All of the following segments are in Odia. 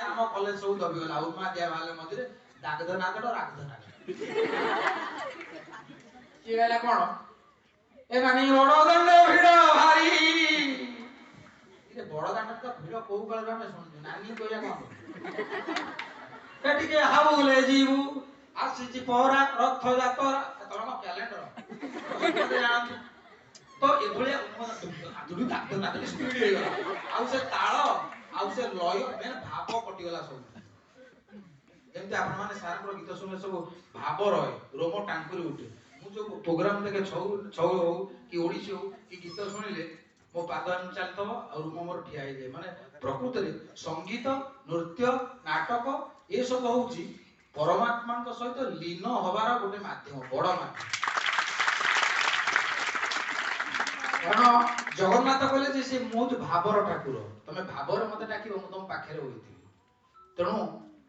ଆମ କଲେଜ ସବୁ ଦବିଗଲା ଉମା ଦିଆ ବାହାରିଲେ ମଝିରେ ଦାଗଧ ନାଗଡ ରାଗଧ ନାଗଡ କିଏ କହିଲା କଣ ଏ ନାନୀ ବଡ ଦଣ୍ଡ ଭିଡ ଭାରି ଏ ବଡ ଦାଣ୍ଡ ତ ଭିଡ କୋଉ କାଳରେ ଆମେ ଶୁଣିଛୁ ନାନୀ କହିବା କଣ ଏ ଟିକେ ହାଉଲେ ଯିବୁ ଆସିଛି ପହରା ରଥ ଯାତ୍ରା ତମ କ୍ୟାଲେଣ୍ଡର ଜାଣନ୍ତି ତ ଏଭଳିଆ ସ୍ପିଡ ହେଇଗଲା ଆଉ ସେ ତାଳ ଆଉ ସେ ଲୟ ମାନେ ଭାବ କଟିଗଲା ସବୁ ଯେମିତି ଆପଣମାନେ ସାରଙ୍କର ଗୀତ ଶୁଣିଲେ ସବୁ ଭାବ ରହେ ରୋମ ଟାଙ୍କୁରି ଉଠେ ମୁଁ ଯୋଉ ପ୍ରୋଗ୍ରାମ ଦେଖେ ଛଉ ହଉ କି ଓଡିଶୀ ହଉ କି ଗୀତ ଶୁଣିଲେ ମୋ ପାଦ ଏମିତି ଚାଲିଥିବ ଆଉ ରୁମ ମୋର ଠିଆ ହେଇଯାଏ ମାନେ ପ୍ରକୃତରେ ସଙ୍ଗୀତ ନୃତ୍ୟ ନାଟକ ଏସବୁ ହଉଛି ପରମାତ୍ମାଙ୍କ ସହିତ ଲୀନ ହବାର ଗୋଟେ ମାଧ୍ୟମ ବଡ ମାଧ୍ୟମ କାରଣ ଜଗନ୍ନାଥ କହିଲେ ଯେ ସେ ମୋ ଭାବର ଠାକୁର ତମେ ଭାବରେ ମତେ ଡାକିବ ମୁଁ ତମ ପାଖରେ ହୋଇଥିବି ତେଣୁ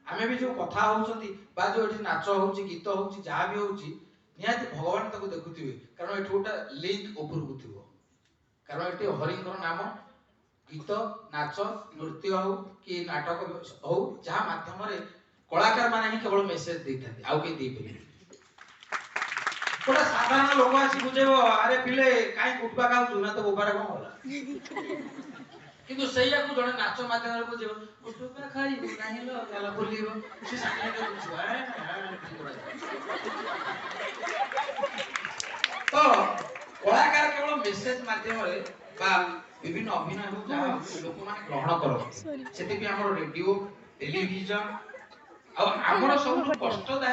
ଆମେ ବି ଯୋଉ କଥା ହଉଛନ୍ତି ବା ଯୋଉ ଏଠି ନାଚ ହଉଛି ଗୀତ ହଉଛି ଯାହା ବି ହଉଛି ନିହାତି ଭଗବାନ ତାକୁ ଦେଖୁଥିବେ କାରଣ ଏଠି ଗୋଟେ ଲିଙ୍କ ଉପରକୁ ଥିବ କାରଣ ଏଠି ହରିଙ୍କର ନାମ ଗୀତ ନାଚ ନୃତ୍ୟ ହଉ କି ନାଟକ ହଉ ଯାହା ମାଧ୍ୟମରେ କଳାକାର ମାନେ ହିଁ କେବଳ ମେସେଜ ଦେଇଥାନ୍ତି ଆଉ କେହି ଦେଇପାରିବେ ଗୋଟେ ସାଧାରଣ ଲୋକ ଆସି ବୁଝେଇବ ଆରେ ପିଲେ କାହିଁ କୁଟବା ଖାଉଛୁ ନା ତ ବୋବାରେ କଣ ହେଲା କିନ୍ତୁ ସେଇଆକୁ ଜଣେ ନାଚ ମାଧ୍ୟମରେ ବୁଝେଇବ କୁଟବା ଖାଇବୁ ନାହିଁ ଲୋ ଗାଲ ବୁଲିବ ସେ ସାଙ୍ଗେ ବୁଝିବ ତ କଳାକାର କେବଳ ମେସେଜ ମାଧ୍ୟମରେ ବା ବିଭିନ୍ନ ଅଭିନୟ ହଉ ଯାହା ଲୋକମାନେ ଗ୍ରହଣ କରନ୍ତି ସେଥିପାଇଁ ଆମର ରେଡିଓ ଟେଲିଭିଜନ ଆଉ ଆମର ସବୁଠୁ କଷ୍ଟଦାୟକ